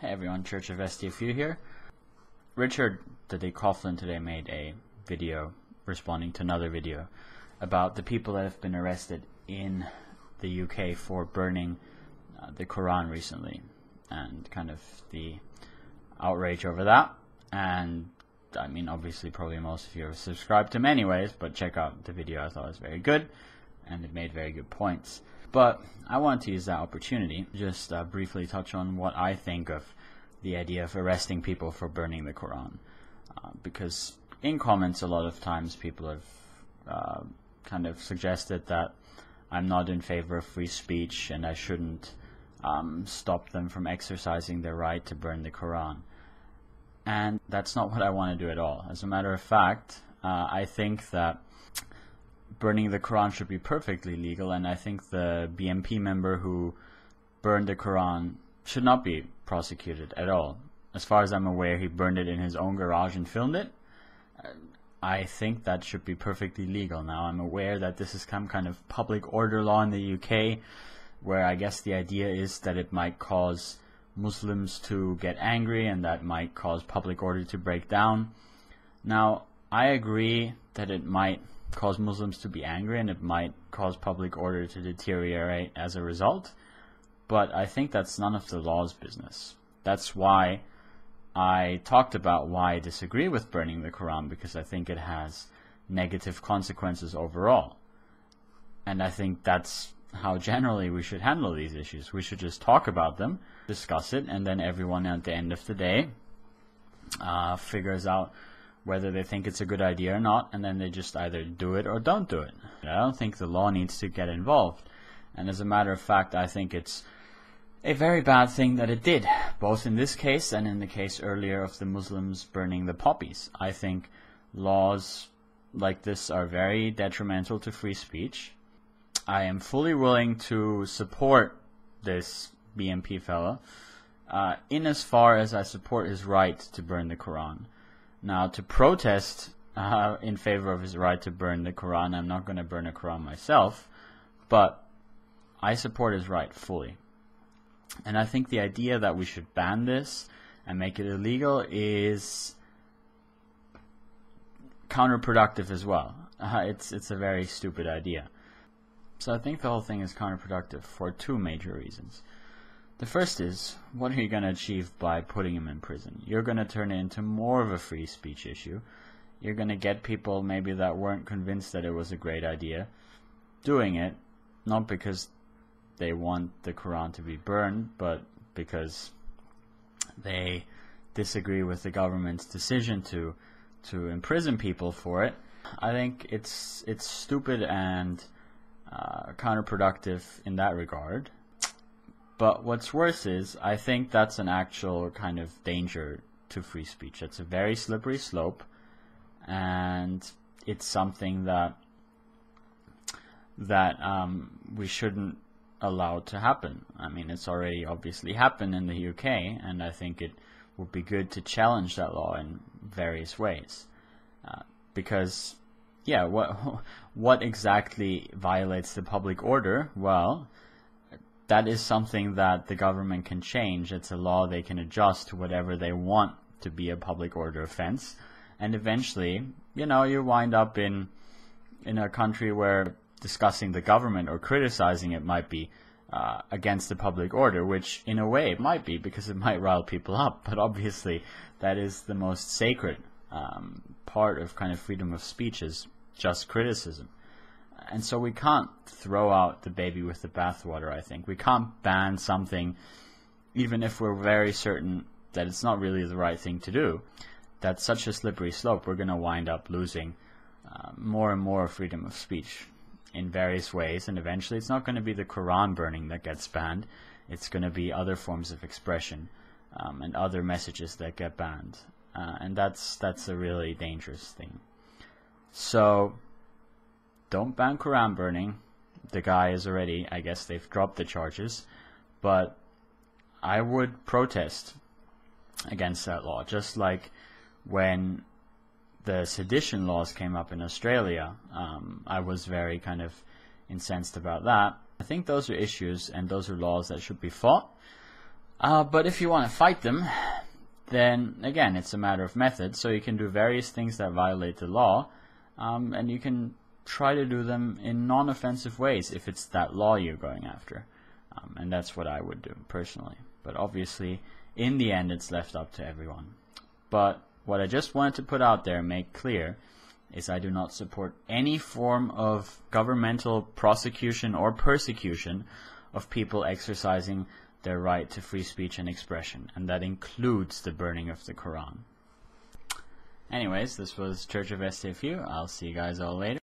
Hey everyone, Church of STFU here. Richard the Day Coughlin today made a video responding to another video about the people that have been arrested in the UK for burning the Koran recently, and kind of the outrage over that. And I mean, obviously probably most of you are subscribed to him anyways, but check out the video. I thought it was very good and it made very good points. But I wanted to use that opportunity just briefly touch on what I think of the idea of arresting people for burning the Quran, because in comments a lot of times people have kind of suggested that I'm not in favor of free speech and I shouldn't stop them from exercising their right to burn the Quran. And that's not what I want to do at all. As a matter of fact, I think that burning the Quran should be perfectly legal, and I think the BMP member who burned the Quran should not be prosecuted at all. As far as I'm aware, he burned it in his own garage and filmed it. I think that should be perfectly legal. Now, I'm aware that this is some kind of public order law in the UK, where I guess the idea is that it might cause Muslims to get angry and that might cause public order to break down. Now, I agree that it might cause Muslims to be angry and it might cause public order to deteriorate as a result, but I think that's none of the law's business. That's why I talked about why I disagree with burning the Quran, because I think it has negative consequences overall. And I think that's how generally we should handle these issues. We should just talk about them, discuss it, and then everyone at the end of the day figures out whether they think it's a good idea or not, and then they just either do it or don't do it. I don't think the law needs to get involved. And as a matter of fact, I think it's a very bad thing that it did, both in this case and in the case earlier of the Muslims burning the poppies. I think laws like this are very detrimental to free speech. I am fully willing to support this BMP fella, in as far as I support his right to burn the Quran. Now, to protest in favor of his right to burn the Quran, I'm not going to burn a Quran myself, but I support his right fully. And I think the idea that we should ban this and make it illegal is counterproductive as well. It's a very stupid idea. So I think the whole thing is counterproductive for two major reasons. The first is, what are you going to achieve by putting him in prison? You're going to turn it into more of a free speech issue. You're going to get people maybe that weren't convinced that it was a great idea doing it, not because they want the Quran to be burned, but because they disagree with the government's decision to imprison people for it. I think it's stupid and counterproductive in that regard. But what's worse is, I think that's an actual kind of danger to free speech. It's a very slippery slope, and it's something that we shouldn't allow to happen. I mean, it's already obviously happened in the UK, and I think it would be good to challenge that law in various ways. Because, yeah, what exactly violates the public order? Well, that is something that the government can change. It's a law they can adjust to whatever they want to be a public order offense. And eventually, you wind up in a country where discussing the government or criticizing it might be against the public order, which in a way it might be, because it might rile people up. But obviously that is the most sacred part of kind of freedom of speech, is just criticism. And so we can't throw out the baby with the bathwater, I think. We can't ban something even if we're very certain that it's not really the right thing to do. That's such a slippery slope. We're going to wind up losing more and more freedom of speech in various ways, and eventually it's not going to be the Quran burning that gets banned. It's going to be other forms of expression and other messages that get banned. And that's a really dangerous thing. So don't ban Quran burning. The guy is already, I guess they've dropped the charges, but I would protest against that law, just like when the sedition laws came up in Australia. I was very kind of incensed about that. I think those are issues and those are laws that should be fought. But if you want to fight them, then again, it's a matter of method. So you can do various things that violate the law, and you can try to do them in non-offensive ways if it's that law you're going after. And that's what I would do personally. But obviously, in the end, it's left up to everyone. But what I just wanted to put out there and make clear is I do not support any form of governmental prosecution or persecution of people exercising their right to free speech and expression, and that includes the burning of the Koran. Anyways, this was Church of STFU. I'll see you guys all later.